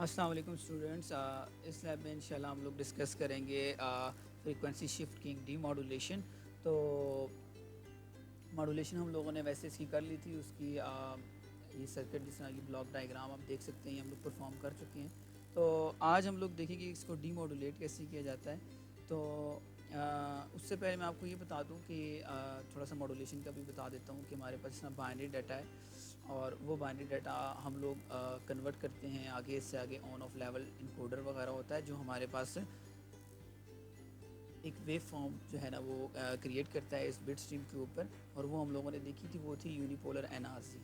अस्सलाम वालेकुम स्टूडेंट्स। इस लैब में इंशाल्लाह हम लोग डिस्कस करेंगे फ्रीक्वेंसी शिफ्ट किंग डीमॉड्यूलेशन। तो मॉड्यूलेशन हम लोगों ने वैसे इसकी कर ली थी, उसकी ये सर्किट जिस तरह की ब्लॉक डायग्राम आप देख सकते हैं, ये हम लोग परफॉर्म कर चुके हैं। तो आज हम लोग देखेंगे इसको डीमॉड्यूलेट कैसे किया जाता है। तो उससे पहले मैं आपको ये बता दूं कि थोड़ा सा मॉड्यूलेशन का भी बता देता हूँ कि हमारे पास इतना बाइनरी डाटा है और वो बाइनरी डाटा हम लोग कन्वर्ट करते हैं आगे, इससे आगे ऑन ऑफ लेवल इनकोडर वगैरह होता है जो हमारे पास एक वेव फॉर्म जो है ना वो क्रिएट करता है इस बिट स्ट्रीम के ऊपर। और वो हम लोगों ने देखी थी, वो थी यूनिपोलर एनआरसी।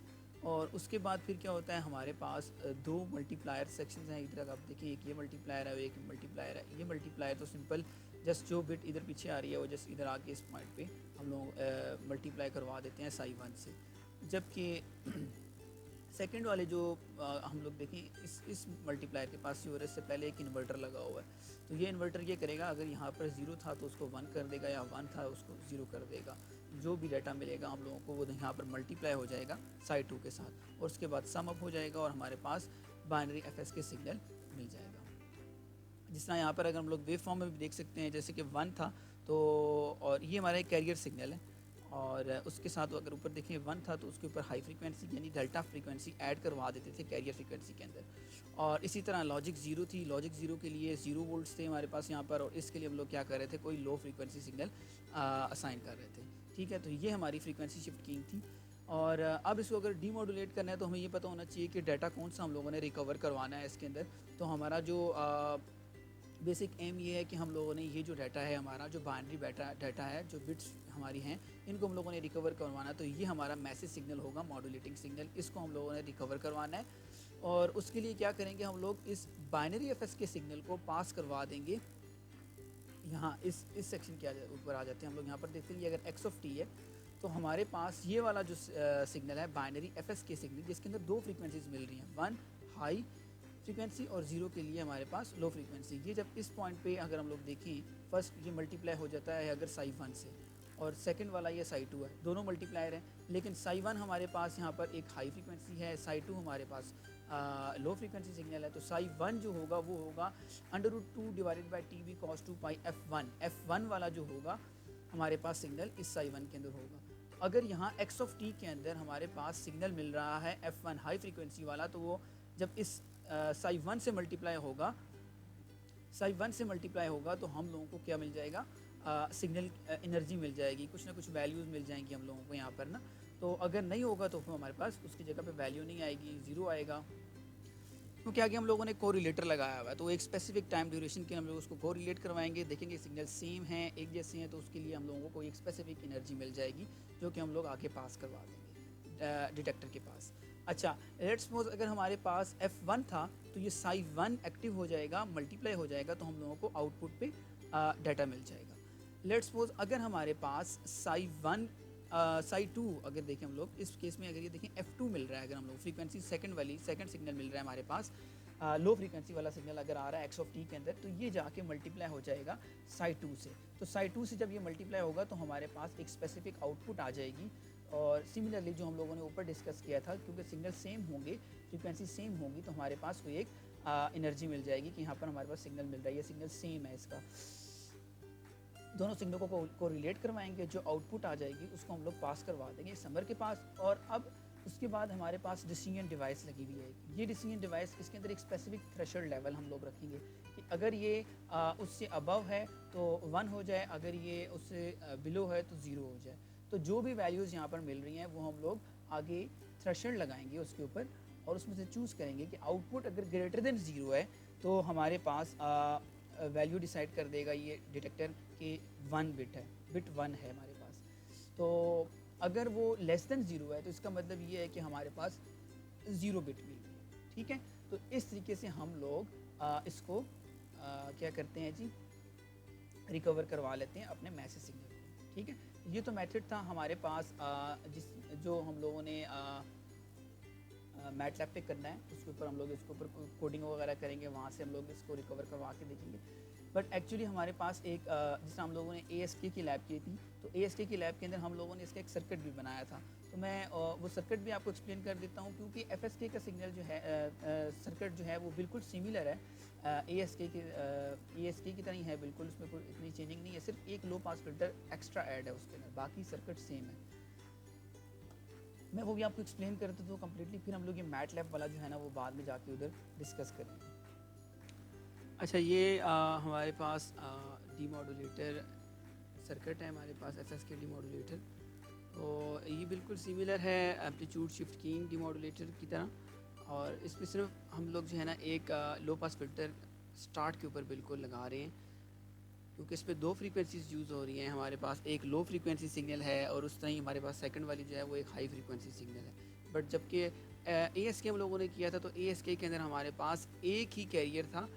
और उसके बाद फिर क्या होता है, हमारे पास दो मल्टीप्लायर सेक्शंस हैं। इधर आप देखिए, एक ये मल्टीप्लायर है और एक मल्टीप्लायर है। ये मल्टीप्लायर तो सिंपल जस्ट जो बिट इधर पीछे आ रही है वो जस्ट इधर आके इस पॉइंट पे हम लोग मल्टीप्लाई करवा देते हैं साई वन से। जबकि सेकंड वाले जो हम लोग देखें, इस मल्टीप्लायर के पास यूरस से पहले एक इन्वर्टर लगा हुआ है। तो ये इन्वर्टर ये करेगा, अगर यहाँ पर ज़ीरो था तो उसको वन कर देगा, या वन था उसको ज़ीरो कर देगा। जो भी डाटा मिलेगा हम लोगों को वो यहाँ पर मल्टीप्लाई हो जाएगा साई टू के साथ, और उसके बाद सम अप हो जाएगा और हमारे पास बाइनरी एफ के सिग्नल मिल जाएगा। जिस तरह यहाँ पर अगर हम लोग वेव फॉर्म में भी देख सकते हैं, जैसे कि वन था तो, और ये हमारा एक कैरियर सिग्नल है, और उसके साथ अगर ऊपर देखें वन था तो उसके ऊपर हाई फ्रीक्वेंसी यानी डेल्टा फ्रीक्वेंसी ऐड करवा देते थे कैरियर फ्रीक्वेंसी के अंदर। और इसी तरह लॉजिक ज़ीरो थी, लॉजिक ज़ीरो के लिए 0 वोल्ट्स थे हमारे पास यहाँ पर, और इसके लिए हम लोग क्या कर रहे थे, कोई लो फ्रीक्वेंसी सिग्नल असाइन कर रहे थे। ठीक है, तो ये हमारी फ्रीक्वेंसी शिफ्ट कीइंग थी। और अब इसको अगर डीमॉड्यूलेट करना है तो हमें ये पता होना चाहिए कि डाटा कौन सा हम लोगों ने रिकवर करवाना है इसके अंदर। तो हमारा जो बेसिक एम ये है कि हम लोगों ने ये जो डाटा है, हमारा जो बाइनरी डाटा है, जो बिट्स हमारी हैं, इनको हम लोगों ने रिकवर करवाना। तो ये हमारा मैसेज सिग्नल होगा, मॉड्यूलेटिंग सिग्नल, इसको हम लोगों ने रिकवर करवाना है। और उसके लिए क्या करेंगे, हम लोग इस बाइनरी एफ के सिग्नल को पास करवा देंगे यहाँ इस सेक्शन के ऊपर आ जाते हैं हम लोग। यहाँ पर देखते हैं अगर एक्स ऑफ टी है तो हमारे पास ये वाला जो सिग्नल है बाइनरी एफ के सिग्नल, जिसके अंदर दो फ्रीक्वेंसीज मिल रही हैं, वन हाई फ्रीक्वेंसी और ज़ीरो के लिए हमारे पास लो फ्रीक्वेंसी। ये जब इस पॉइंट पे अगर हम लोग देखें, फर्स्ट ये मल्टीप्लाई हो जाता है अगर साई वन से, और सेकंड वाला ये साई टू है, दोनों मल्टीप्लायर हैं। लेकिन साई वन हमारे पास यहाँ पर एक हाई फ्रीक्वेंसी है, साई टू हमारे पास लो फ्रीक्वेंसी सिग्नल है। तो साई वन जो होगा वो होगा √2 divided by T B cos two pi F one वाला जो होगा हमारे पास सिग्नल इस साई वन के अंदर होगा। तो अगर यहाँ एक्स ऑफ टी के अंदर हमारे पास सिग्नल मिल रहा है F1 हाई फ्रीक्वेंसी वाला, तो वो जब इस साई वन से मल्टीप्लाई होगा, साई वन से मल्टीप्लाई होगा तो हम लोगों को क्या मिल जाएगा, सिग्नल एनर्जी मिल जाएगी, कुछ ना कुछ वैल्यूज़ मिल जाएंगी हम लोगों को यहाँ पर ना। तो अगर नहीं होगा तो हमारे पास उसकी जगह पे वैल्यू नहीं आएगी, ज़ीरो आएगा। क्योंकि आगे हम लोगों ने कोरिलेटर लगाया हुआ है, तो एक स्पेसिफिक टाइम ड्यूरेशन के हम लोग उसको कोरिलेट करवाएंगे, देखेंगे सिग्नल सेम हैं, एक जैसे हैं, तो उसके लिए हम लोगों को एक स्पेसिफिक एनर्जी मिल जाएगी जो कि हम लोग आगे पास करवा देंगे डिटेक्टर के पास। अच्छा, लेट्स सपोज अगर हमारे पास F1 था तो ये साई वन एक्टिव हो जाएगा, मल्टीप्लाई हो जाएगा, तो हम लोगों को आउटपुट पे डाटा मिल जाएगा। लेट्स सपोज अगर हमारे पास साई वन साई टू अगर देखें हम लोग, इस केस में अगर ये देखें F2 मिल रहा है, अगर हम लोग फ्रीक्वेंसी सेकंड सिग्नल मिल रहा है हमारे पास, लो फ्रीक्वेंसी वाला सिग्नल अगर आ रहा है एक्स ऑफ टी के अंदर, तो ये जाके मल्टीप्लाई हो जाएगा साई टू से। तो साई टू से जब ये मल्टीप्लाई होगा तो हमारे पास एक स्पेसिफिक आउटपुट आ जाएगी। और सिमिलरली जो हम लोगों ने ऊपर डिस्कस किया था, क्योंकि सिग्नल सेम होंगे, फ्रीक्वेंसी सेम होगी, तो हमारे पास कोई एक एनर्जी मिल जाएगी कि यहाँ पर हमारे पास सिग्नल मिल रहा है, ये सिग्नल सेम है इसका। दोनों सिग्नलों को रिलेट करवाएंगे, जो आउटपुट आ जाएगी उसको हम लोग पास करवा देंगे समर के पास। और अब उसके बाद हमारे पास डिसीजन डिवाइस लगी हुई है। ये डिसीजन डिवाइस, इसके अंदर एक स्पेसिफिक थ्रेशोल्ड लेवल हम लोग रखेंगे कि अगर ये उससे अबव है तो वन हो जाए, अगर ये उससे बिलो है तो ज़ीरो हो जाए। तो जो भी वैल्यूज़ यहाँ पर मिल रही हैं वो हम लोग आगे थ्रेशोल्ड लगाएंगे उसके ऊपर, और उसमें से चूज़ करेंगे कि आउटपुट अगर ग्रेटर देन ज़ीरो है तो हमारे पास वैल्यू डिसाइड कर देगा ये डिटेक्टर कि वन बिट है, बिट वन है हमारे पास। तो अगर वो लेस देन ज़ीरो है तो इसका मतलब ये है कि हमारे पास ज़ीरो बिट मिल रही है। ठीक है, तो इस तरीके से हम लोग इसको क्या करते हैं जी, रिकवर करवा लेते हैं अपने मैसेज सिग्नल को। ठीक है, ये तो मेथड था हमारे पास जिस जो हम लोगों ने मैटलैब पे करना है, उसके ऊपर हम लोग इसके ऊपर कोडिंग वगैरह करेंगे, वहाँ से हम लोग इसको रिकवर करवा के देखेंगे। बट एक्चुअली हमारे पास एक जिस हम लोगों ने ASK की लैब की थी, तो ASK की लैब के अंदर हम लोगों ने इसका एक सर्किट भी बनाया था। तो मैं वो सर्किट भी आपको एक्सप्लेन कर देता हूँ, क्योंकि FSK का सिग्नल जो है सर्किट जो है वो बिल्कुल सिमिलर है ASK की तरह ही है बिल्कुल, उसमें कोई इतनी चेंजिंग नहीं है, सिर्फ एक लो पास फिल्टर एक्स्ट्रा ऐड है उसके अंदर, बाकी सर्किट सेम है। मैं वो भी आपको एक्सप्लेन कर देता हूँ कम्प्लीटली, फिर हम लोग ये मैट लैब वाला जो है ना वो बाद में जाके उधर डिस्कस करेंगे। अच्छा, ये हमारे पास डीमॉड्यूलेटर सर्किट है, हमारे पास FSK डीमॉड्यूलेटर, तो ये बिल्कुल सिमिलर है एम्पलीट्यूड शिफ्ट कीइंग डीमॉड्यूलेटर की तरह। और इसमें सिर्फ हम लोग जो है ना एक लो पास फिल्टर स्टार्ट के ऊपर बिल्कुल लगा रहे हैं, क्योंकि इस पर दो फ्रीक्वेंसीज यूज़ हो रही हैं। हमारे पास एक लो फ्रीक्वेंसी सिग्नल है और उस तरह ही हमारे पास सेकंड वाली जो है वो एक हाई फ्रीक्वेंसी सिग्नल है। बट जबकि ASK हम लोगों ने किया था, तो ASK के अंदर हमारे पास एक ही कैरियर था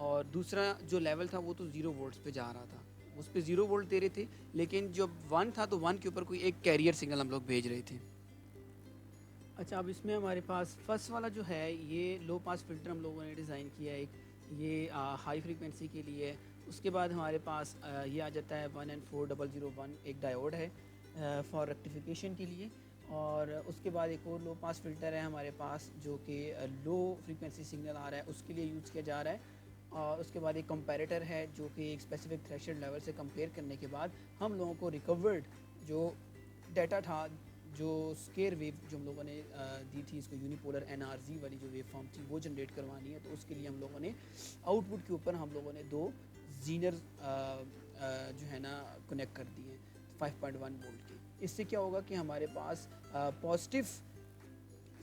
और दूसरा जो लेवल था वो तो 0 वोल्ट्स पे जा रहा था, उस पर 0 वोल्ट दे रहे थे, लेकिन जब 1 था तो 1 के ऊपर कोई एक कैरियर सिग्नल हम लोग भेज रहे थे। अच्छा, अब इसमें हमारे पास फर्स्ट वाला जो है ये लो पास फिल्टर हम लोगों ने डिज़ाइन किया है, एक ये हाई फ्रीक्वेंसी के लिए है। उसके बाद हमारे पास ये आ जाता है 1N4001, एक डायोड है फॉर रेक्टिफिकेशन के लिए। और उसके बाद एक और लो पास फिल्टर है हमारे पास, जो कि लो फ्रीक्वेंसी सिग्नल आ रहा है उसके लिए यूज़ किया जा रहा है। और उसके बाद एक कंपैरेटर है, जो कि एक स्पेसिफिक थ्रेशोल्ड लेवल से कंपेयर करने के बाद हम लोगों को रिकवर्ड जो डाटा था, जो स्केयर वेव जो हम लोगों ने दी थी इसको, यूनिपोलर NRZ वाली जो वेव फॉर्म थी वो जनरेट करवानी है। तो उसके लिए हम लोगों ने आउटपुट के ऊपर हम लोगों ने दो जीनर जो है ना कनेक्ट कर दिए 5.1 वोल्ट के। इससे क्या होगा कि हमारे पास पॉजिटिव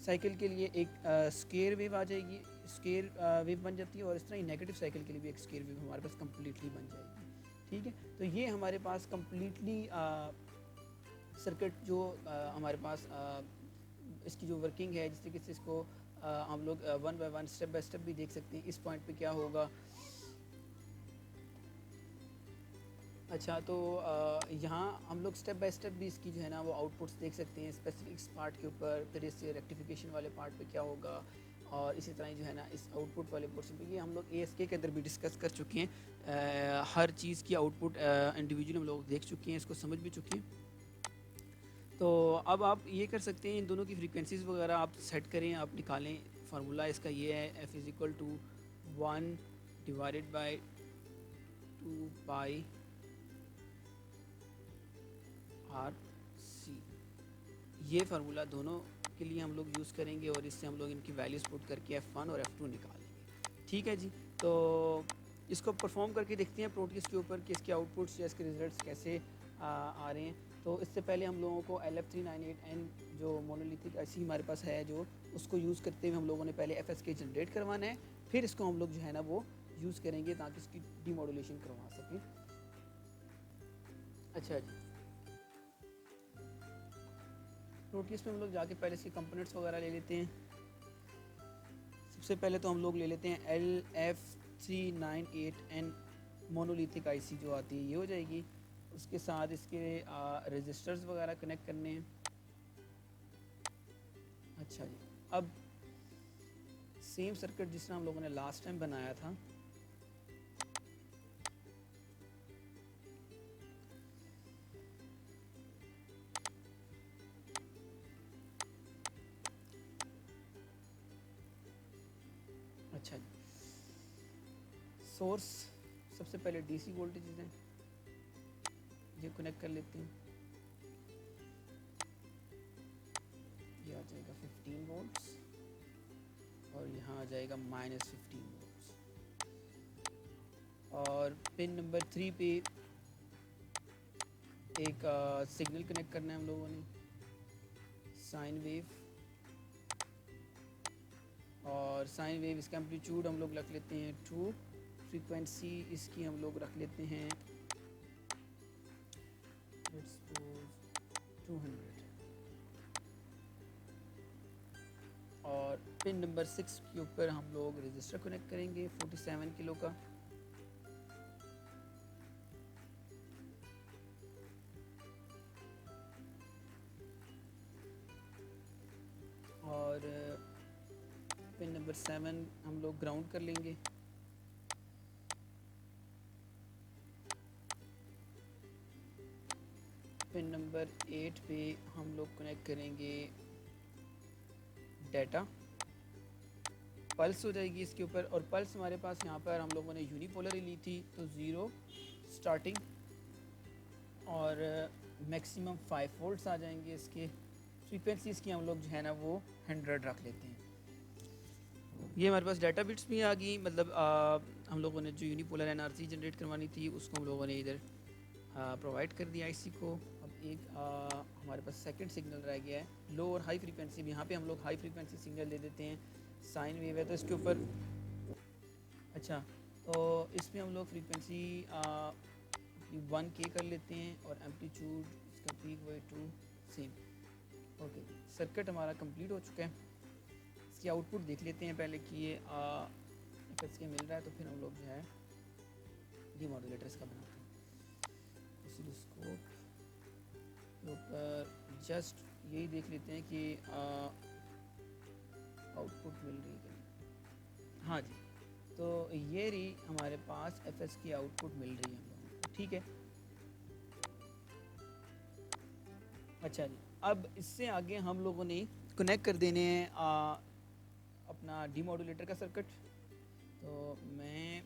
साइकिल के लिए एक स्केयर वेव आ जाएगी, स्केयर वेव बन जाती है, और इस तरह ही नेगेटिव साइकिल के लिए भी एक स्केयर वेव हमारे पास कम्प्लीटली बन जाएगी। ठीक है, तो ये हमारे पास कम्प्लीटली सर्किट जो हमारे पास इसकी जो वर्किंग है, जिस तरीके से इसको हम लोग one by one step by step भी देख सकते हैं। इस पॉइंट पे क्या होगा। अच्छा, तो यहाँ हम लोग स्टेप बाय स्टेप भी इसकी जो है ना वो आउटपुट्स देख सकते हैं, स्पेसिफिक पार्ट के ऊपर, फिर इससे रेक्टिफिकेशन वाले पार्ट पे क्या होगा, और इसी तरह जो है ना इस आउटपुट वाले पोर्शन पे ये हम लोग ASK के अंदर भी डिस्कस कर चुके हैं। हर चीज़ की आउटपुट इंडिविजुअली हम लोग देख चुके हैं, इसको समझ भी चुके हैं। तो अब आप ये कर सकते हैं, इन दोनों की फ्रीक्वेंसीज़ वगैरह आप सेट करें, आप निकालें। फार्मूला इसका ये है, F is equal to 1 divided by 2 pi RC। ये फार्मूला दोनों के लिए हम लोग यूज़ करेंगे और इससे हम लोग इनकी वैल्यूज़ पुट करके F1 और F2 निकालेंगे। ठीक है जी, तो इसको परफॉर्म करके देखते हैं प्रोटीज के ऊपर कि इसके आउटपुट्स या इसके रिजल्ट्स कैसे आ रहे हैं। तो इससे पहले हम लोगों को LF398N जो मोनोलिथिक IC हमारे पास है, जो उसको यूज़ करते हुए हम लोगों ने पहले FSK जनरेट करवाना है, फिर इसको हम लोग जो है ना वो यूज़ करेंगे ताकि इसकी डीमॉड्यूलेशन करवा सकें। अच्छा जी, प्रोटीज में हम लोग जाके पहले इसके कंपोनेंट्स वगैरह ले लेते हैं। सबसे पहले तो हम लोग ले लेते हैं LF398N मोनोलिथिक IC जो आती है, ये हो जाएगी। उसके साथ इसके रजिस्टर्स वगैरह कनेक्ट करने हैं। अच्छा जी, अब सेम सर्किट जिस तरह हम लोगों ने लास्ट टाइम बनाया था, अच्छा जी, सोर्स सबसे पहले DC वोल्टेज हैं, ये कनेक्ट कर लेते हैं। ये आ जाएगा 15 वोल्ट्स और यहाँ आ जाएगा -15 वोल्ट्स। और पिन नंबर 3 पे एक सिग्नल कनेक्ट करना है हम लोगों ने, साइन वेव। और साइन वेव इसका एम्पलीट्यूड हम लोग रख लेते हैं 2, फ्रीक्वेंसी इसकी हम लोग रख लेते हैं 200। और पिन नंबर 6 के ऊपर हम लोग रजिस्टर कनेक्ट करेंगे 47 किलो का। और पिन नंबर 7 हम लोग ग्राउंड कर लेंगे। नंबर 8 पे हम लोग कनेक्ट करेंगे डाटा, पल्स हो जाएगी इसके ऊपर। और पल्स हमारे पास यहाँ पर हम लोगों ने यूनिपोलर ही ली थी, तो 0 स्टार्टिंग और मैक्सिमम 5 वोल्ट्स आ जाएंगे इसके। फ्रीक्वेंसीज़ की हम लोग जो है ना वो 100 रख लेते हैं। ये हमारे पास डाटा बिट्स भी आ गई, मतलब हम लोगों ने जो यूनिपोलर एनआरसी जनरेट करवानी थी उसको हम लोगों ने इधर प्रोवाइड कर दिया आईसी को। अब एक हमारे पास सेकंड सिग्नल रह गया है, लो और हाई फ्रीक्वेंसी भी। यहाँ पे हम लोग हाई फ्रीक्वेंसी सिग्नल दे देते हैं, साइन वेव है तो इसके ऊपर। अच्छा, तो इसमें हम लोग फ्रीक्वेंसी 1K कर लेते हैं और एम्पलीट्यूड इसका पीक वे 2 सेम। ओके, सर्किट हमारा कंप्लीट हो चुका है। इसकी आउटपुट देख लेते हैं पहले कि ये एफएस के मिल रहा है, तो फिर हम लोग जो है डीमॉड्यूलेटर्स का बनाते हैं। ऑसिलोस्कोप के ऊपर जस्ट यही देख लेते हैं कि आउटपुट मिल रही है। हाँ जी, तो ये रही हमारे पास एफएस की आउटपुट मिल रही है हम लोगों को, ठीक है। अच्छा जी, अब इससे आगे हम लोगों ने कनेक्ट कर देने हैं अपना डीमॉड्यूलेटर का सर्किट। तो मैं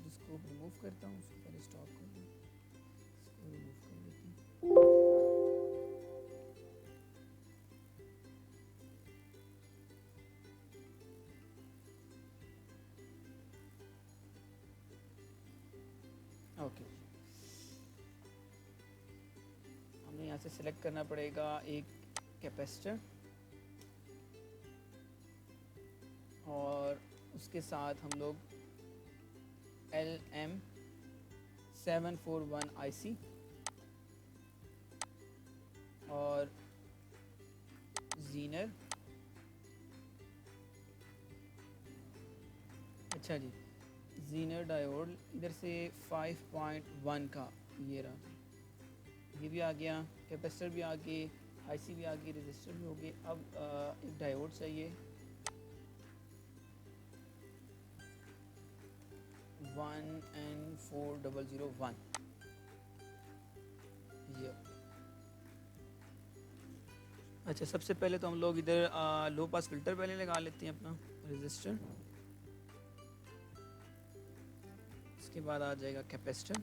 उसको रिमूव करता हूँ, उसको पहले स्टॉप कर दूँ, इसको रिमूव कर लेती हूँ। ओके, हमें यहाँ से सिलेक्ट करना पड़ेगा एक कैपेसिटर और उसके साथ हम लोग LM741 IC और जीनर। अच्छा जी, जीनर डायोड इधर से 5.1 का ये रहा, ये भी आ गया, कैपेसिटर भी आ गए, आईसी भी आ गई, रेजिस्टर भी हो गए। अब एक डायोड चाहिए 1N4001, ये। अच्छा, सबसे पहले तो हम लोग इधर लो पास फिल्टर पहले लगा लेते हैं अपना रेजिस्टर, इसके बाद आ जाएगा कैपेसिटर,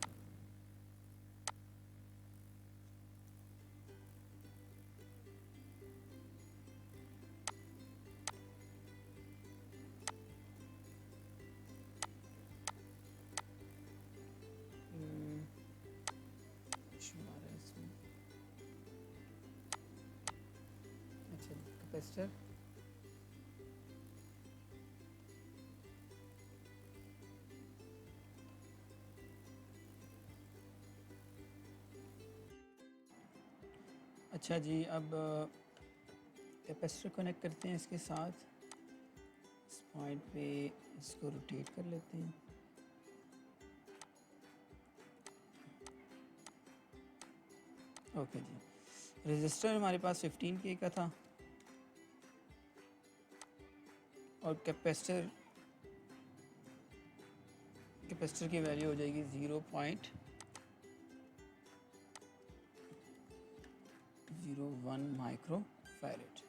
अच्छा कैपेसिटर, अच्छा जी। अब कैपेसिटर कनेक्ट करते हैं इसके साथ, इस पॉइंट पे इसको रोटेट कर लेते हैं। ओके जी, रेजिस्टर हमारे पास 15K का था और कैपेसिटर की वैल्यू हो जाएगी 0.01 माइक्रो फैरेड।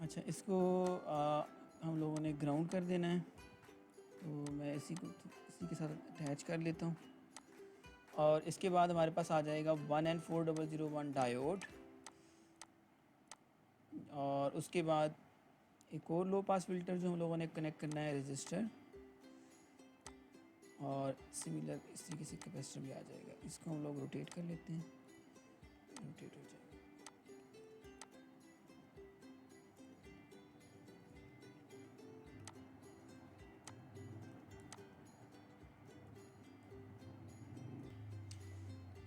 अच्छा, इसको हम लोगों ने ग्राउंड कर देना है, तो मैं इसी के साथ अटैच कर लेता हूँ। और इसके बाद हमारे पास आ जाएगा 1N4001 डायोड, और उसके बाद एक और लो पास फिल्टर जो हम लोगों ने कनेक्ट करना है रेजिस्टर, और सिमिलर इस तरीके से कैपेसिटर भी आ जाएगा। इसको हम लोग रोटेट कर लेते हैं, रोटेट हो जाएगा।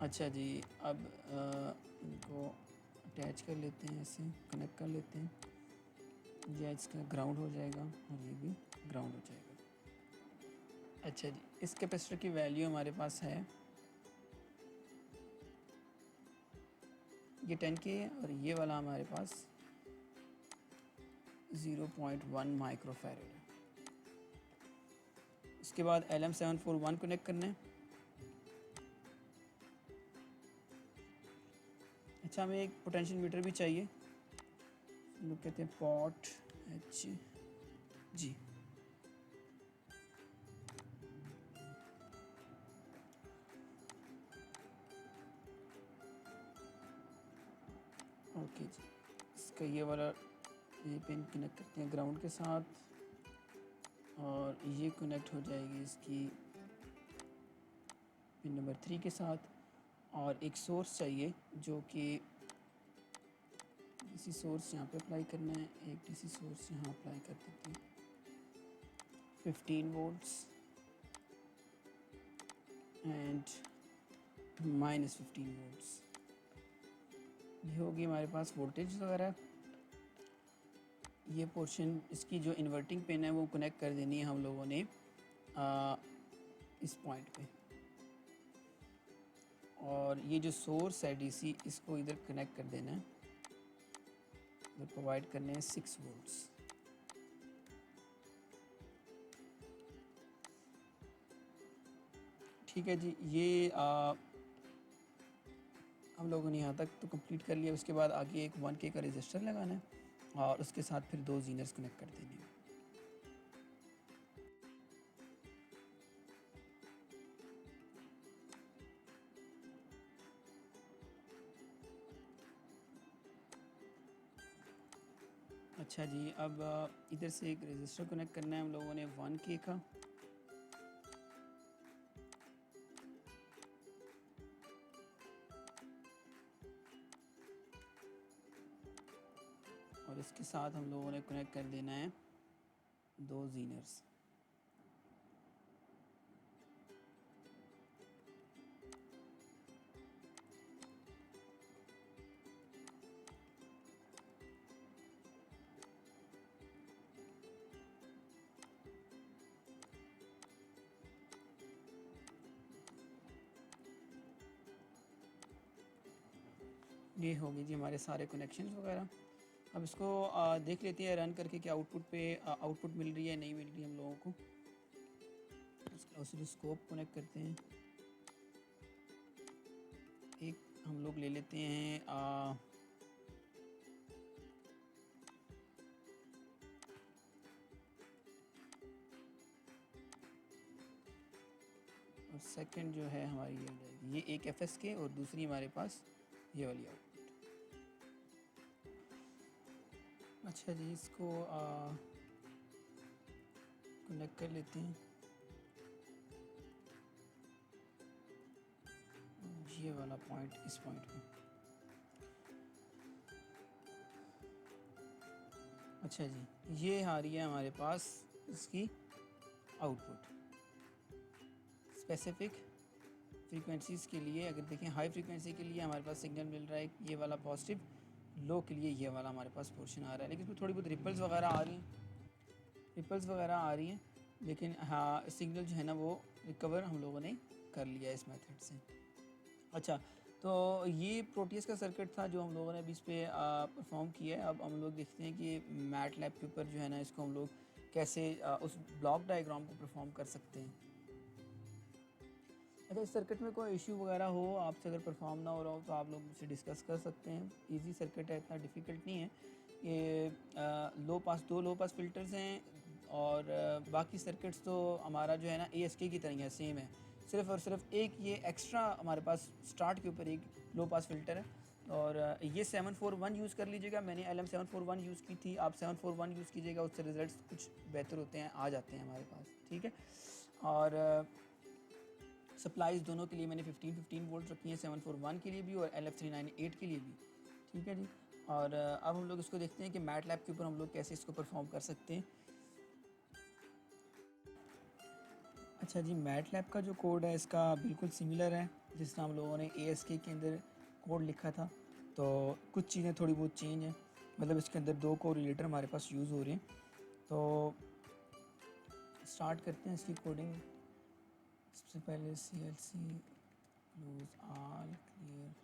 अच्छा जी, अब इनको अटैच कर लेते हैं, ऐसे कनेक्ट कर लेते हैं, ये इसका ग्राउंड हो जाएगा और ये भी ग्राउंड हो जाएगा। अच्छा जी, इस कैपेसिटर की वैल्यू हमारे पास है ये 10K है, और ये वाला हमारे पास 0.1 माइक्रो फैरेड है। इसके बाद LM741 कनेक्ट करना है, अच्छा, हमें एक पोटेंशियल मीटर भी चाहिए, लोग कहते हैं पॉट एच जी। ओके जी, इसका ये वाला ये पिन कनेक्ट करते हैं ग्राउंड के साथ, और ये कनेक्ट हो जाएगी इसकी पिन नंबर 3 के साथ। और एक सोर्स चाहिए जो कि डीसी सोर्स यहाँ पे अप्लाई करना है, एक डीसी सोर्स यहाँ अप्लाई कर देते हैं 15 वोल्ट्स एंड -15 वोल्ट्स। ये होगी हमारे पास वोल्टेज वगैरह। ये पोर्शन इसकी जो इन्वर्टिंग पिन है वो कनेक्ट कर देनी है हम लोगों ने इस पॉइंट पे, और ये जो सोर्स है डीसी इसको इधर कनेक्ट कर देना है, इधर प्रोवाइड करने हैं 6 वोल्ट्स। ठीक है जी, ये हम लोगों ने यहाँ तक तो कंप्लीट कर लिया। उसके बाद आगे एक 1K का रजिस्टर लगाना है और उसके साथ फिर 2 जीनर्स कनेक्ट कर देने हैं। अच्छा जी, अब इधर से एक रजिस्टर कनेक्ट करना है हम लोगों ने 1K का, और इसके साथ हम लोगों ने कनेक्ट कर देना है 2 जीनर्स। ये हो गई जी हमारे सारे कनेक्शंस वगैरह। अब इसको देख लेते हैं रन करके कि आउटपुट पे आउटपुट मिल रही है नहीं मिल रही हम लोगों को। ऑसिलोस्कोप कनेक्ट करते हैं, एक हम लोग ले लेते हैं और सेकंड जो है हमारी ये हो जाएगी, ये एक FSK और दूसरी हमारे पास ये वाली आउटपुट। अच्छा जी, इसको कनेक्ट कर लेते हैं, ये वाला पॉइंट इस पॉइंट पे। अच्छा जी, ये आ रही है हमारे पास इसकी आउटपुट। स्पेसिफिक फ्रीक्वेंसीज़ के लिए अगर देखें, हाई फ्रीक्वेंसी के लिए हमारे पास सिग्नल मिल रहा है ये वाला पॉजिटिव, लो के लिए ये वाला हमारे पास पोर्शन आ रहा है, लेकिन इसमें थोड़ी बहुत रिपल्स वगैरह आ रही हैं, लेकिन हाँ सिग्नल जो है ना वो रिकवर हम लोगों ने कर लिया इस मेथड से। अच्छा, तो ये प्रोटीज का सर्किट था जो हम लोगों ने अभी इस पर परफॉर्म किया है। अब हम लोग देखते हैं कि मैट लैब के ऊपर जो है ना इसको हम लोग कैसे उस ब्लॉक डायग्राम को परफॉर्म कर सकते हैं। अच्छा, इस सर्किट में कोई इशू वगैरह हो आपसे अगर परफॉर्म ना हो रहा हो तो आप लोग मुझसे डिस्कस कर सकते हैं। इजी सर्किट है, इतना डिफ़िकल्ट नहीं है। ये दो लो पास फिल्टर्स हैं और बाकी सर्किट्स तो हमारा जो है ना ASK की तरह है, सेम है। सिर्फ और सिर्फ एक ये एक्स्ट्रा हमारे पास स्टार्ट के ऊपर एक लो पास फिल्टर है, और ये 741 यूज़ कर लीजिएगा। मैंने LM741 यूज़ की थी, आप 741 यूज़ कीजिएगा, उससे रिजल्ट्स कुछ बेहतर होते हैं, आ जाते हैं हमारे पास। ठीक है, और सप्लाईज दोनों के लिए मैंने 15 वोल्ट रखी हैं, 741 के लिए भी और LF398 के लिए भी। ठीक है जी, और अब हम लोग इसको देखते हैं कि मैट लैब के ऊपर हम लोग कैसे इसको परफॉर्म कर सकते हैं। अच्छा जी, मैट लैब का जो कोड है इसका बिल्कुल सिमिलर है जिस तरह हम लोगों ने ASK के अंदर कोड लिखा था, तो कुछ चीज़ें थोड़ी बहुत चेंज हैं। मतलब इसके अंदर 2 कोरिलेटर हमारे पास यूज़ हो रहे हैं। तो स्टार्ट करते हैं इसकी कोडिंग। सबसे पहले CLC close all clear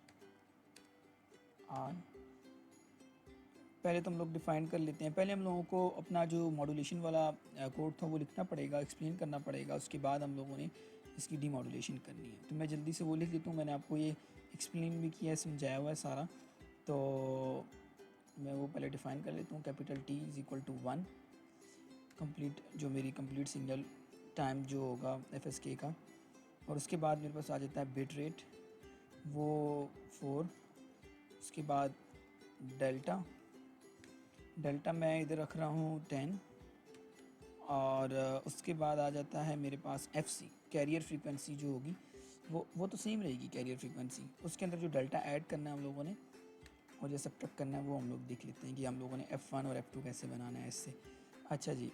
all, पहले तो हम लोग डिफ़ाइन कर लेते हैं। पहले हम लोगों को अपना जो मॉड्यूलेशन वाला कोड था वो लिखना पड़ेगा, एक्सप्लेन करना पड़ेगा, उसके बाद हम लोगों ने इसकी डीमॉड्यूलेशन करनी है। तो मैं जल्दी से वो लिख देता हूँ, मैंने आपको ये एक्सप्लेन भी किया है, समझाया हुआ है सारा। तो मैं वो पहले डिफ़ाइन कर लेता हूँ, capital T is equal to 1, complete जो मेरी कंप्लीट सिग्नल टाइम जो होगा FSK का, और उसके बाद मेरे पास आ जाता है बिट रेट, वो 4, उसके बाद डेल्टा मैं इधर रख रहा हूँ 10, और उसके बाद आ जाता है मेरे पास FC कैरियर फ्रीक्वेंसी जो होगी वो तो सेम रहेगी कैरियर फ्रीक्वेंसी, उसके अंदर जो डेल्टा ऐड करना है हम लोगों ने और जो सब्ट्रैक्ट करना है वो हम लोग देख लेते हैं कि हम लोगों ने F1 और F2 कैसे बनाना है इससे। अच्छा जी,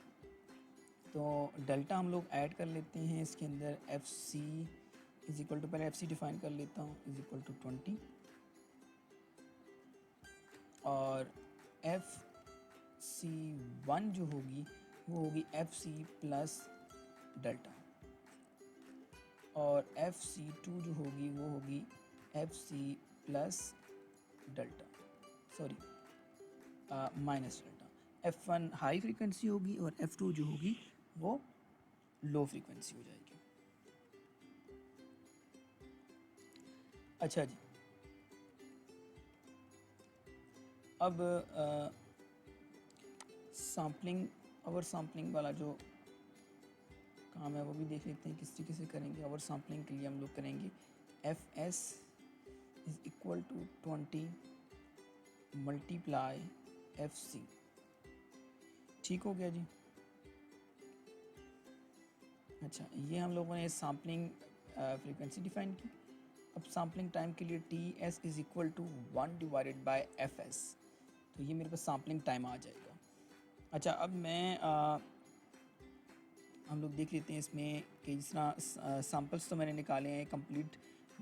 तो डेल्टा हम लोग ऐड कर लेते हैं इसके अंदर, FC इज़ इक्वल टू, पहले FC डिफ़ाइन कर लेता हूँ, इज़ इक्वल टू 20, और FC1 जो होगी वो होगी FC प्लस डेल्टा, और FC2 जो होगी वो होगी FC plus delta, sorry minus delta. F1 high frequency होगी और F2 जो होगी वो लो फ्रीक्वेंसी हो जाएगी। अच्छा जी, अब सैम्पलिंग ओवर सैम्पलिंग वाला जो काम है वो भी देख लेते हैं किस तरीके से करेंगे। ओवर सैम्पलिंग के लिए हम लोग करेंगे FS is equal to 20 multiply FC। ठीक हो गया जी। अच्छा, ये हम लोगों ने सैम्पलिंग फ्रीक्वेंसी डिफाइन की। अब सैम्पलिंग टाइम के लिए TS is equal to 1 divided by FS, तो ये मेरे पास सैम्पलिंग टाइम आ जाएगा। अच्छा, अब मैं हम लोग देख लेते हैं इसमें कि जिस तरह सैम्पल्स तो मैंने निकाले हैं कंप्लीट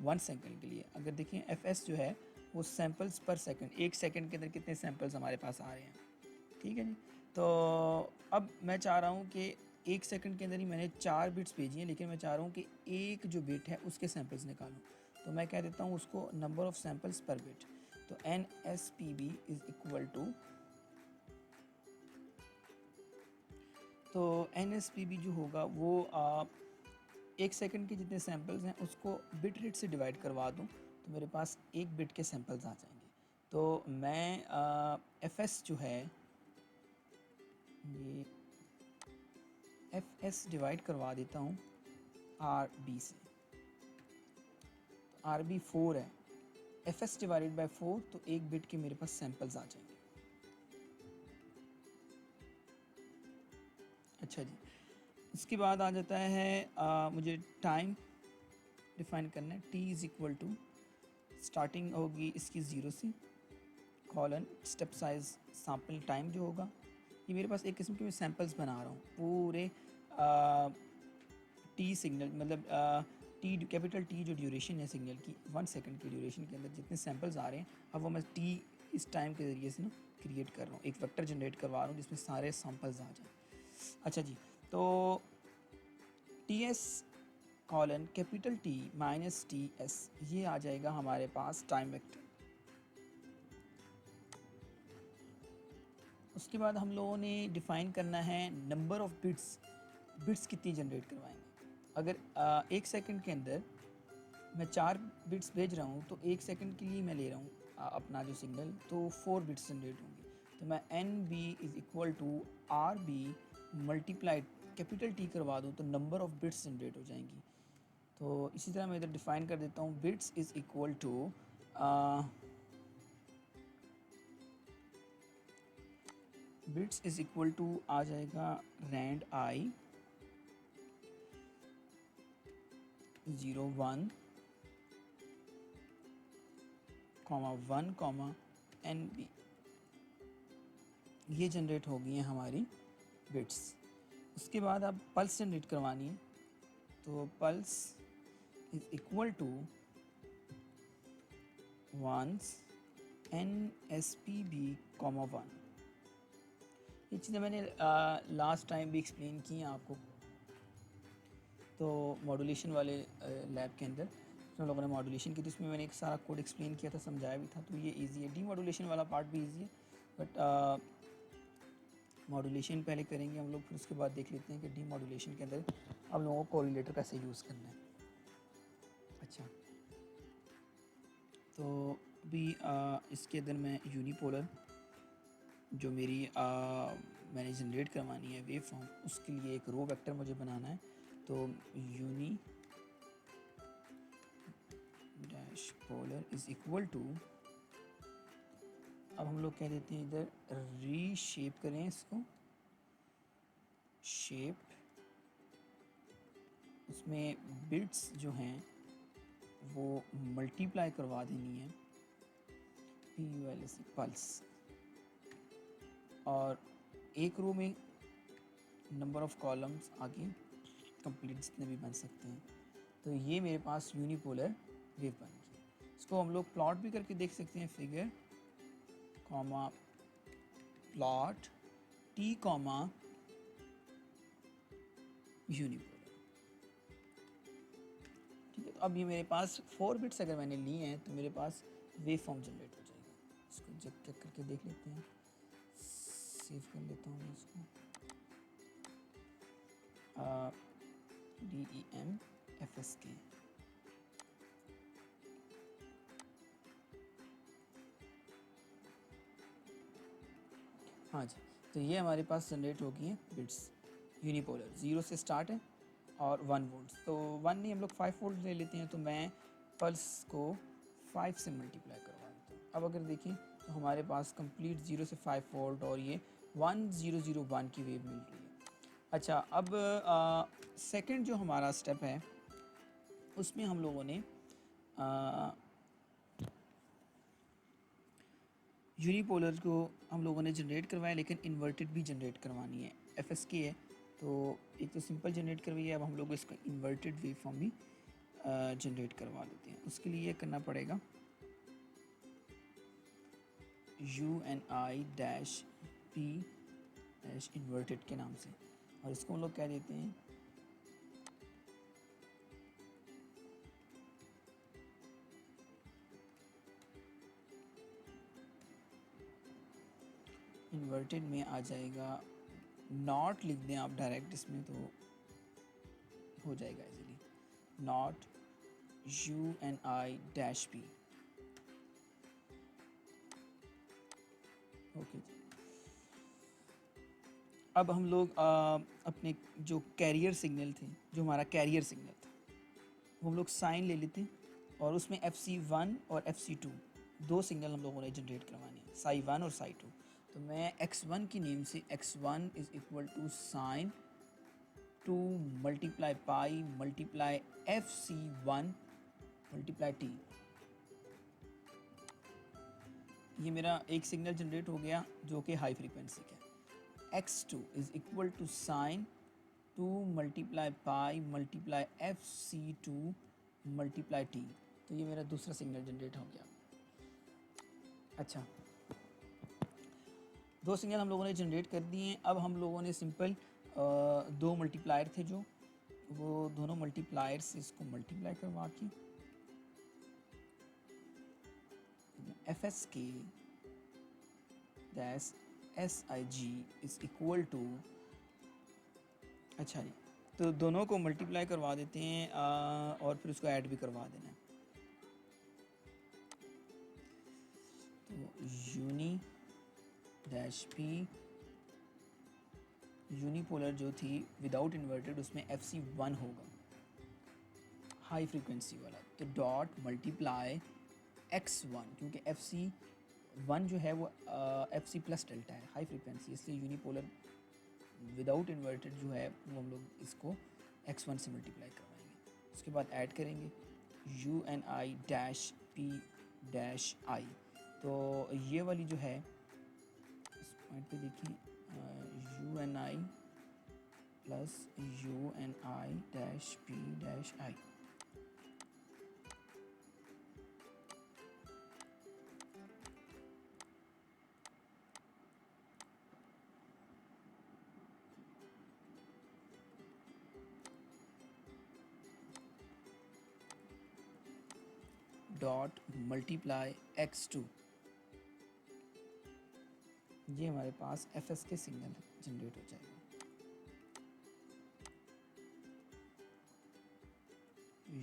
1 सेकंड के लिए। अगर देखें FS जो है वो सैम्पल्स पर सेकंड, 1 सेकंड के अंदर कितने सैम्पल्स हमारे पास आ रहे हैं। ठीक है जी, तो अब मैं चाह रहा हूँ कि 1 सेकंड के अंदर ही मैंने 4 बिट्स भेजी हैं, लेकिन मैं चाह रहा हूँ कि एक जो बिट है उसके सैम्पल्स निकालूँ, तो मैं कह देता हूँ उसको नंबर ऑफ़ सैम्पल्स पर बिट। तो NSPB इज़ इक्वल टू, तो NSPB जो होगा वो 1 सेकंड के जितने सैम्पल्स हैं उसको बिट रेट से डिवाइड करवा दूँ तो मेरे पास 1 बिट के सैम्पल्स आ जाएंगे। तो मैं FS जो है ये FS डिवाइड करवा देता हूँ RB से, तो RB 4 है, FS डिवाइडेड बाय 4, तो 1 बिट के मेरे पास सैम्पल्स आ जाएंगे। अच्छा जी, इसके बाद आ जाता है मुझे टाइम डिफाइन करना है। T is equal to, starting होगी इसकी 0 से, colon step size sample time जो होगा, ये मेरे पास एक किस्म के मैं सैम्पल्स बना रहा हूँ पूरे T सिग्नल, मतलब T कैपिटल T जो ड्यूरेशन है सिग्नल की 1 सेकंड की ड्यूरेशन के अंदर जितने सैम्पल्स आ रहे हैं, अब वो मैं T इस टाइम के ज़रिए से ना क्रिएट कर रहा हूँ, एक वेक्टर जनरेट करवा रहा हूँ जिसमें सारे सैम्पल्स आ जाएँ। अच्छा जी, तो TS colon capital T minus TS, ये आ जाएगा हमारे पास टाइम वेक्टर। उसके बाद हम लोगों ने डिफ़ाइन करना है नंबर ऑफ़ बिट्स कितनी जनरेट करवाएंगे। अगर 1 सेकंड के अंदर मैं 4 बिट्स भेज रहा हूँ तो 1 सेकंड के लिए मैं ले रहा हूँ अपना जो सिग्नल, तो 4 बिट्स जनरेट होंगे। तो मैं NB is equal to RB multiplied capital T करवा दूँ तो नंबर ऑफ़ बिट्स जनरेट हो जाएंगी। तो इसी तरह मैं इधर डिफ़ाइन कर देता हूँ bits is equal to bits is equal to आ जाएगा रैंड I 0 1 1 NB, ये जनरेट हो गई हैं हमारी बिट्स। उसके बाद अब पल्स जनरेट करवानी है, तो pulse is equal to ones NSPB 1। ये चीज़ें मैंने लास्ट टाइम भी एक्सप्लेन की हैं आपको, तो मॉड्यूलेशन वाले लैब के अंदर हम लोगों ने मॉड्यूलेशन की, तो इसमें मैंने एक सारा कोड एक्सप्लेन किया था, समझाया भी था, तो ये इजी है। डीमॉड्यूलेशन वाला पार्ट भी इजी है, बट मॉड्यूलेशन पहले करेंगे हम लोग, फिर उसके बाद देख लेते हैं कि डीमॉड्यूलेशन के अंदर हम लोगों को कोरिलेटर कैसे यूज़ करना है। अच्छा, तो भी इसके अंदर मैं यूनिपोलर जो मेरी मैंने जनरेट करवानी है वेव फॉर्म, उसके लिए एक रो वेक्टर मुझे बनाना है। तो uni dash polar is equal to, अब हम लोग कह देते हैं इधर रीशेप करें इसको, शेप, उसमें बिट्स जो हैं वो मल्टीप्लाई करवा देनी है, PULS पल्स, और एक रो में नंबर ऑफ कॉलम्स आगे कंप्लीट जितने भी बन सकते हैं। तो ये मेरे पास यूनिपोलर वेव बन गई। इसको हम लोग प्लॉट भी करके देख सकते हैं, figure comma plot T comma unipolar. ठीक है, तो अब ये मेरे पास 4 बिट्स अगर मैंने लिए हैं तो मेरे पास वेव फॉर्म जनरेट हो जाएगा। इसको चेक करके देख लेते हैं, सेव कर लेता हूँ मैं इसको, DEMFSK। हाँ जी, तो ये हमारे पास जनरेट हो गई हैं बिट्स यूनिपोलर, 0 से स्टार्ट है और 1 वोल्ट। तो 1 नहीं, हम लोग 5 वोल्ट ले लेते हैं, तो मैं पल्स को 5 से मल्टीप्लाई करवा देता हूँ। अब अगर देखें तो हमारे पास कंप्लीट 0 से 5 वोल्ट और ये 1001 की वेव मिल रही है। अच्छा, अब सेकंड जो हमारा स्टेप है उसमें हम लोगों ने यूनिपोलर को हम लोगों ने जनरेट करवाया, लेकिन इन्वर्टेड भी जनरेट करवानी है, FSK है। तो एक तो सिंपल जनरेट करवाई है, अब हम लोग इसका इन्वर्टेड वेव फॉर्म भी जनरेट करवा देते हैं। उसके लिए करना पड़ेगा UNI dash P dash inverted के नाम से, और इसको हम लोग कह देते हैं इन्वर्टेड में आ जाएगा, नॉट लिख दें आप डायरेक्ट इसमें तो हो जाएगा easily, not UNI dash P। Okay, अब हम लोग अपने जो कैरियर सिग्नल थे, जो हमारा कैरियर सिग्नल था, वो हम लोग साइन ले लेते हैं और उसमें FC1 और FC2 दो सिग्नल हम लोगों ने जनरेट करवाने हैं, साई 1 और साई 2। तो मैं x1 की नेम से x1 is equal to sine 2 multiply pi multiply FC1 multiply T। ये मेरा एक सिग्नल जनरेट हो गया जो कि हाई फ्रीक्वेंसी का है। x2 is equal to sine 2 multiply pi multiply FC2 multiply T। तो ये मेरा दूसरा सिग्नल जनरेट हो गया। अच्छा, दो सिग्नल हम लोगों ने जनरेट कर दिए हैं। अब हम लोगों ने सिंपल दो मल्टीप्लायर थे जो, वो दोनों मल्टीप्लायर से इसको मल्टीप्लाई करवा के FSK dash SIG is equal to, अच्छा जी, तो दोनों को मल्टीप्लाई करवा देते हैं और फिर उसको ऐड भी करवा देना है। तो यूनी डैश P यूनिपोलर जो थी विदाउट इन्वर्टेड, उसमें FC1 होगा हाई फ्रीक्वेंसी वाला, तो डॉट मल्टीप्लाई x1, क्योंकि FC1 जो है वो FC प्लस डेल्टा है हाई फ्रीक्वेंसी, इसलिए यूनिपोलर विदाउट इन्वर्टेड जो है वो हम लोग इसको x1 से मल्टीप्लाई करवाएंगे। उसके बाद ऐड करेंगे UNI dash P dash I। तो ये वाली जो है, इस पॉइंट पे देखिए, UNI plus UNI dash P dash I। Dot multiply x2, ये हमारे पास FSK सिग्नल जनरेट हो जाएगा।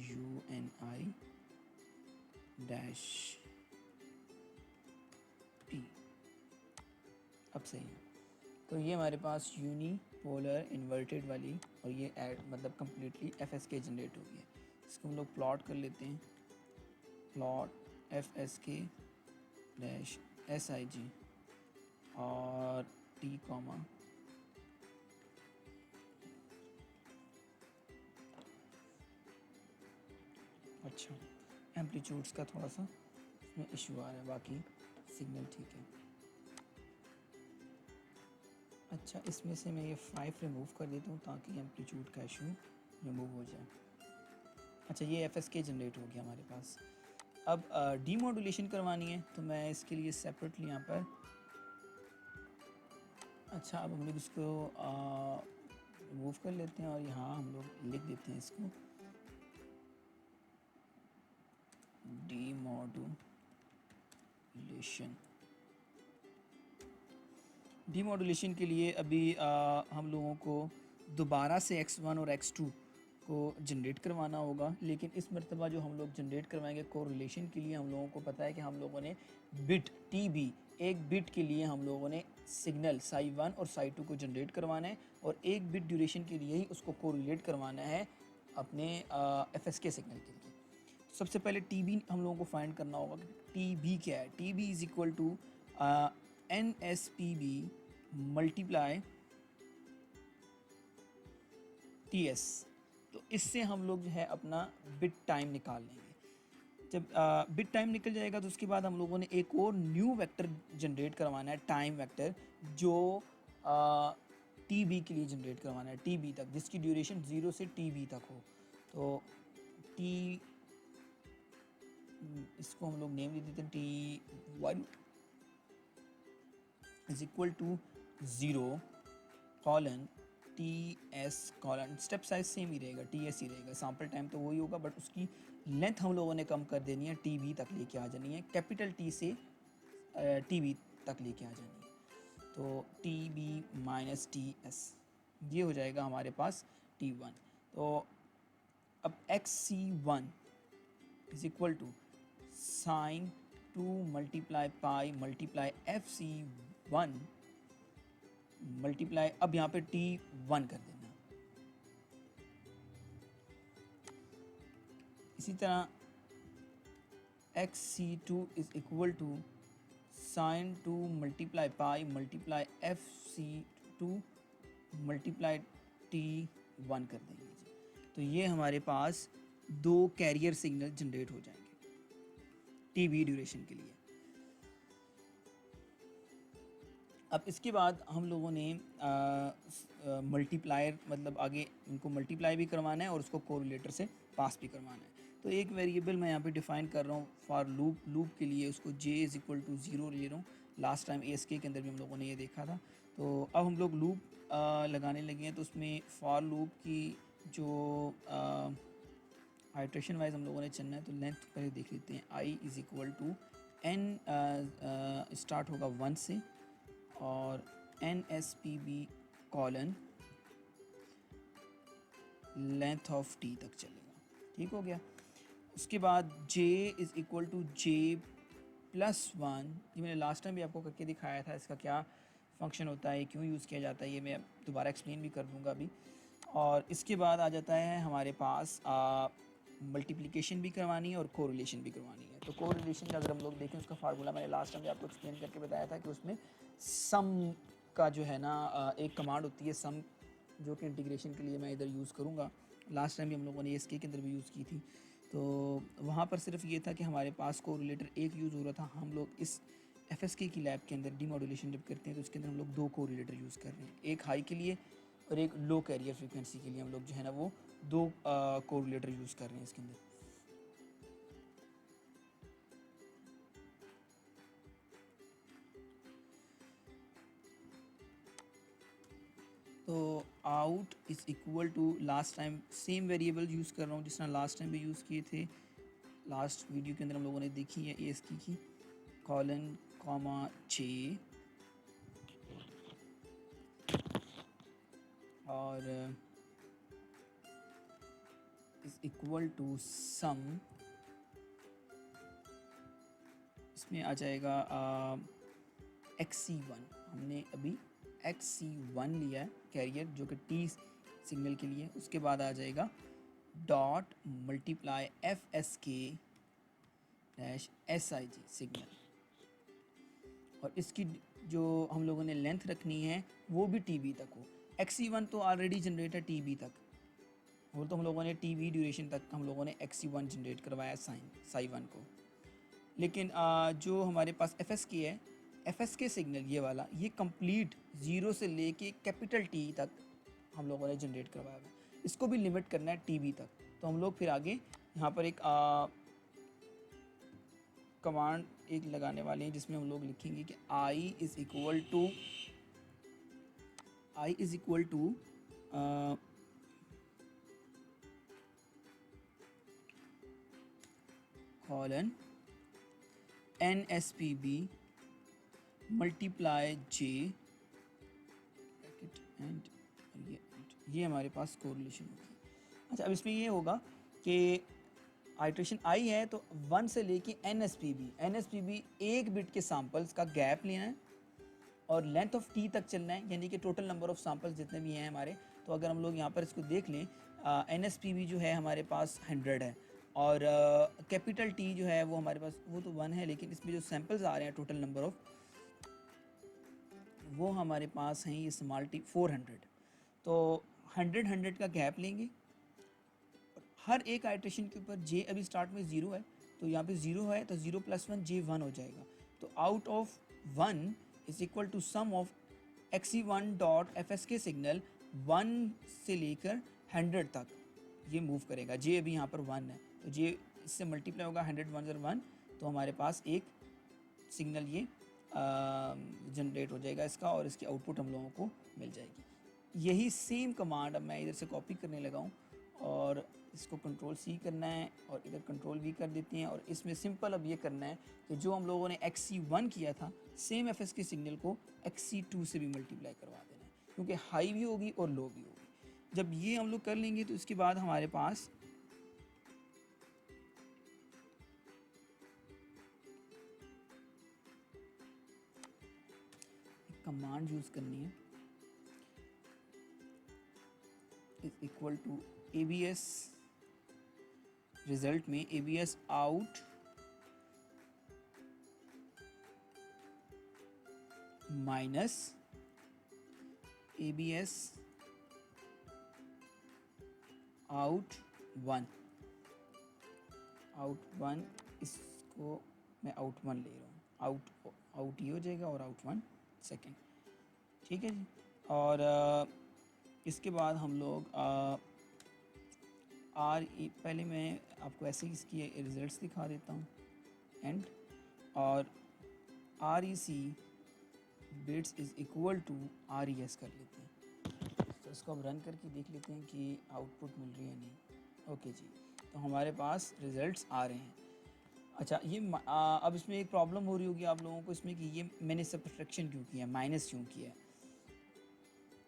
UNI dash P. अब सही है। तो ये हमारे पास यूनिपोलर इन्वर्टेड वाली, और ये ऐड मतलब कम्प्लीटली एफ एस के जनरेट हो गया। इसको हम लोग प्लॉट कर लेते हैं। प्लॉट एफ एस के डैश एस आई जी और टी कॉमा अच्छा, एम्पलीट्यूड्स का थोड़ा सा इसमें इशू आ रहा है, बाकी सिग्नल ठीक है। अच्छा, इसमें से मैं ये 5 रिमूव कर देता हूँ ताकि एम्पलीट्यूड का इशू रिमूव हो जाए। अच्छा, ये एफ एस के जनरेट हो गया हमारे पास। अब डीमॉड्यूलेशन करवानी है तो मैं इसके लिए सेपरेटली यहाँ पर, अच्छा अब हम लोग इसको रिमूव कर लेते हैं और यहाँ हम लोग लिख देते हैं इसको डीमॉड्यूलेशन। डीमॉड्यूलेशन के लिए अभी हम लोगों को दोबारा से x1 और x2 को जनरेट करवाना होगा, लेकिन इस मरतबा जो हम लोग जनरेट करवाएंगे कोरिलेशन के लिए, हम लोगों को पता है कि हम लोगों ने बिट टी एक बिट के लिए हम लोगों ने सिग्नल साई 1 और साई 2 को जनरेट करवाना है, और एक बिट ड्यूरेशन के लिए ही उसको कोरिलेट करवाना है अपने एफ एस के सिग्नल के लिए। सबसे पहले टी हम लोगों को फाइंड करना होगा कि टी क्या है। T is equal to N S P B multiply T S. तो इससे हम लोग जो है अपना बिट टाइम निकाल लेंगे। जब बिट टाइम निकल जाएगा तो उसके बाद हम लोगों ने एक और न्यू वेक्टर जनरेट करवाना है, टाइम वेक्टर, जो टी बी के लिए जनरेट करवाना है, टी बी तक, जिसकी ड्यूरेशन 0 से टी बी तक हो। तो टी, इसको हम लोग नेम दे देते हैं T1 is equal to 0 colon TS colon, step size same ही रहेगा, TS ही रहेगा, सैम्पल टाइम तो वही होगा, बट उसकी लेंथ हम लोगों ने कम कर देनी है, TB तक लेके आ जानी है, कैपिटल T से TB तक लेके आ जानी है। तो TB माइनस TS ये हो जाएगा हमारे पास T1। तो अब XC1 is equal to sine 2 multiply pi multiply FC1 multiply, अब यहाँ पे T1 कर देना। इसी तरह XC2 is equal to sine 2 multiply pi multiply FC2 multiply T1 कर देंगे जी। तो ये हमारे पास 2 कैरियर सिग्नल जनरेट हो जाएंगे टीबी ड्यूरेशन के लिए। अब इसके बाद हम लोगों ने मल्टीप्लायर मतलब आगे इनको मल्टीप्लाई भी करवाना है और उसको कोरिलेटर से पास भी करवाना है। तो एक वेरिएबल मैं यहाँ पे डिफ़ाइन कर रहा हूँ फॉर लूप के लिए, उसको j इज़ इक्वल टू 0 ले रहा हूँ। लास्ट टाइम ASK के अंदर भी हम लोगों ने ये देखा था। तो अब हम लोग लूप लगाने लगे हैं, तो उसमें फॉर लूप की जो आइट्रेशन वाइज हम लोगों ने चलना है। तो लेंथ पहले देख लेते हैं। i is equal to n start होगा 1 से और NSPB colon length of t तक चलेगा, ठीक हो गया। उसके बाद j is equal to j+1, ये मैंने लास्ट टाइम भी आपको करके दिखाया था, इसका क्या फंक्शन होता है, क्यों यूज़ किया जाता है, ये मैं दोबारा एक्सप्लेन भी कर दूँगा अभी। और इसके बाद आ जाता है हमारे पास मल्टीप्लिकेशन भी करवानी है और कोरिलेशन भी करवानी है। तो कोरिलेशन का अगर हम लोग देखें, उसका फार्मूला मैंने लास्ट टाइम आपको एक्सप्लेन करके बताया था कि उसमें सम का जो है ना एक कमांड होती है सम, जो कि इंटीग्रेशन के लिए मैं इधर यूज़ करूँगा। लास्ट टाइम भी हम लोगों ने SK के अंदर भी यूज़ की थी। तो वहाँ पर सिर्फ ये था कि हमारे पास कोरिलेटर एक यूज़ हो रहा था। हम लोग इस FSK की लैब के अंदर डीमॉड्यूलेशन जब करते हैं तो उसके अंदर हम लोग 2 कोरिलेटर यूज़ कर रहे हैं, एक हाई के लिए और एक लो कैरियर फ्रीक्वेंसी के लिए। हम लोग जो है ना वो 2 कोरिलेटर यूज़ कर रहे हैं इसके अंदर। तो out is equal to last time same variable use कर रहा हूँ जिस तरह लास्ट टाइम भी यूज़ किए थे, लास्ट वीडियो के अंदर हम लोगों ने देखी है ASK की, कॉलन कॉमा j और इज़ इक्वल टू सम, इसमें आ जाएगा XC1, हमने अभी XC1 लिया है कैरियर जो कि टी सिग्नल के लिए। उसके बाद आ जाएगा dot multiply FSK dash SIG signal, और इसकी जो हम लोगों ने लेंथ रखनी है वो भी TB तक हो। XC1 तो ऑलरेडी जनरेट है TB तक, वो तो हम लोगों ने TB ड्यूरेशन तक हम लोगों ने XC1 जनरेट करवाया साई1 को। लेकिन जो हमारे पास FSK है, FSK सिग्नल ये वाला, ये कंप्लीट 0 से लेके कैपिटल T तक हम लोगों ने जनरेट करवाया है। इसको भी लिमिट करना है TB तक। तो हम लोग फिर आगे यहाँ पर एक कमांड एक लगाने वाले हैं जिसमें हम लोग लिखेंगे कि I is equal to colon NSPB multiply J and ये हमारे पास कोरिलेशन होगी। अच्छा, अब इसमें ये होगा कि आइट्रेशन आई है तो 1 से लेके NSPB एक बिट के सैंपल्स का गैप लेना है और लेंथ ऑफ T तक चलना है, यानी कि टोटल नंबर ऑफ सैंपल्स जितने भी हैं हमारे। तो अगर हम लोग यहाँ पर इसको देख लें, NSPB जो है हमारे पास 100 है और कैपिटल T जो है वो हमारे पास वो तो 1 है, लेकिन इसमें जो सैंपल्स आ रहे हैं टोटल नंबर ऑफ वो हमारे पास हैं ये स्मॉल T 400। तो 100 का गैप लेंगे। हर एक आइट्रेशन के ऊपर J अभी स्टार्ट में 0 है, तो यहाँ पे 0 है तो 0 + 1 J 1 हो जाएगा। तो out of 1 is equal to sum of XC1 dot FSK signal 1 से लेकर 100 तक ये मूव करेगा। J अभी यहाँ पर 1 है तो J इससे मल्टीप्लाई होगा, 100 1 1, तो हमारे पास एक सिग्नल ये जनरेट हो जाएगा इसका, और इसकी आउटपुट हम लोगों को मिल जाएगी। यही सेम कमांड अब मैं इधर से कॉपी करने लगा हूँ और इसको Ctrl+C करना है और इधर Ctrl+V कर देते हैं। और इसमें सिंपल अब ये करना है कि जो हम लोगों ने XC1 किया था सेम FSK सिग्नल को XC2 से भी मल्टीप्लाई करवा देना है, क्योंकि हाई भी होगी और लो भी होगी। जब ये हम लोग कर लेंगे तो इसके बाद हमारे पास एक कमांड यूज़ करनी है, is equal to ABS result में ABS out minus ABS out 1, इसको मैं आउट 1 ले रहा हूँ, आउट ये हो जाएगा और आउट 1 सेकेंड, ठीक है जी। और इसके बाद हम लोग पहले मैं आपको ऐसे ही इसकी रिजल्ट्स दिखा देता हूँ एंड, और REC bits is equal to RES कर लेते हैं। तो इसको अब रन करके देख लेते हैं कि आउटपुट मिल रही है नहीं। ओके जी, तो हमारे पास रिजल्ट्स आ रहे हैं। अच्छा, ये अब इसमें एक प्रॉब्लम हो रही होगी आप लोगों को इसमें कि ये मैंने सब्ट्रैक्शन क्यों किया है, माइनस क्यों किया है,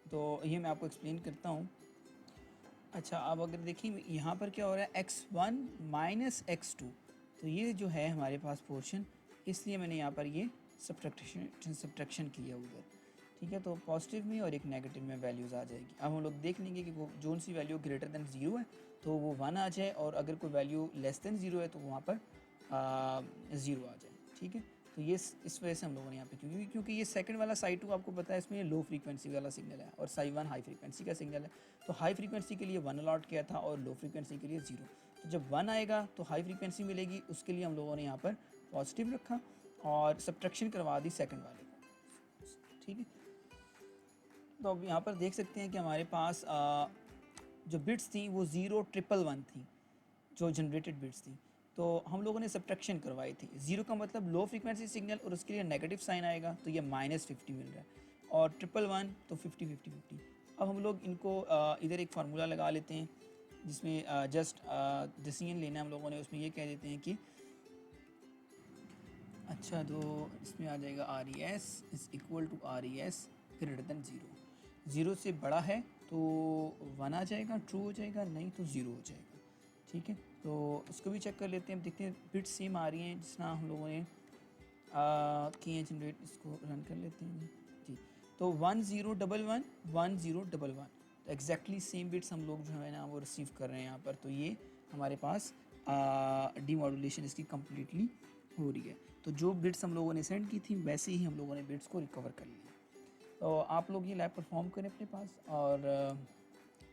तो ये मैं आपको एक्सप्लेन करता हूँ। अच्छा, अब अगर देखिए यहाँ पर क्या हो रहा है, X1 माइनस X2, तो ये जो है हमारे पास पोर्शन, इसलिए मैंने यहाँ पर ये सब्ट्रैक्शन किया उधर, ठीक है। तो पॉजिटिव में और एक नेगेटिव में वैल्यूज़ आ जाएगी। अब हम लोग देख लेंगे कि वो जोन सी वैल्यू ग्रेटर दैन 0 है तो वो 1 आ जाए, और अगर कोई वैल्यू लेस दैन 0 है तो वहाँ पर 0 आ जाए, ठीक है। तो ये इस वजह से हम लोगों ने यहाँ पे क्योंकि ये सेकंड वाला साई2 आपको पता है इसमें लो फ्रीक्वेंसी वाला सिग्नल है और साई1 हाई फ्रीक्वेंसी का सिग्नल है। तो हाई फ्रीक्वेंसी के लिए 1 अलॉट किया था और लो फ्रीक्वेंसी के लिए 0। तो जब 1 आएगा तो हाई फ्रीक्वेंसी मिलेगी, उसके लिए हम लोगों ने यहाँ पर पॉजिटिव रखा और सब्ट्रैक्शन करवा दी सेकंड वाले को, ठीक है। तो अब यहाँ पर देख सकते हैं कि हमारे पास जो बिट्स थी वो 0 1 1 थी, जो जनरेटेड बिट्स थी। तो हम लोगों ने सब्ट्रैक्शन करवाई थी। 0 का मतलब लो फ्रीक्वेंसी सिग्नल और उसके लिए नेगेटिव साइन आएगा, तो ये -50 मिल रहा है, और 1 1 1 तो 50 50 50। अब हम लोग इनको इधर एक फार्मूला लगा लेते हैं जिसमें जस्ट डिसीजन लेना हम लोगों ने, उसमें ये कह देते हैं कि अच्छा, तो इसमें आ जाएगा RES is equal to RES greater than 0। 0 से बड़ा है तो 1 आ जाएगा, ट्रू हो जाएगा, नहीं तो 0 हो जाएगा, ठीक है। तो इसको भी चेक कर लेते हैं, देखते हैं बिट्स सेम आ रही हैं जिस तरह हम लोगों ने की जनरेट इसको रन कर लेते हैं जी। तो 1011 तो एग्जैक्टली सेम बिट्स हम लोग जो है ना वो रिसीव कर रहे हैं यहाँ पर। तो ये हमारे पास डीमॉड्यूलेशन इसकी कम्प्लीटली हो रही है। तो जो बिट्स हम लोगों ने सेंड की थी वैसे ही हम लोगों ने बिट्स को रिकवर कर लिया। तो आप लोग ये लैब परफॉर्म करें अपने पास, और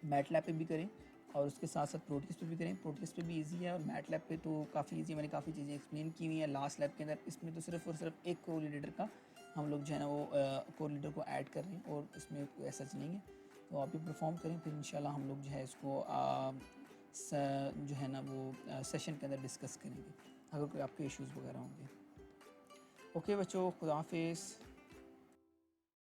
मैट लैब पे भी करें, और उसके साथ साथ प्रोटिस पे भी करें। प्रोटिस पे भी इजी है और मैट लैब पे तो काफ़ी इजी है, मैंने काफ़ी चीज़ें एक्सप्लेन की हुई हैं लास्ट लैब के अंदर। इसमें तो सिर्फ और सिर्फ एक कोरिलेटर का हम लोग जो है ना वो कोरिलेटर को ऐड कर रहे हैं और इसमें ऐसा चलेंगे। तो आप भी परफॉर्म करें, फिर इंशाल्लाह हम लोग जो है इसको जो है ना वो सेशन के अंदर डिस्कस करेंगे अगर कोई आपके इश्यूज़ वगैरह होंगे। ओके बच्चों, खुदा हाफिज़।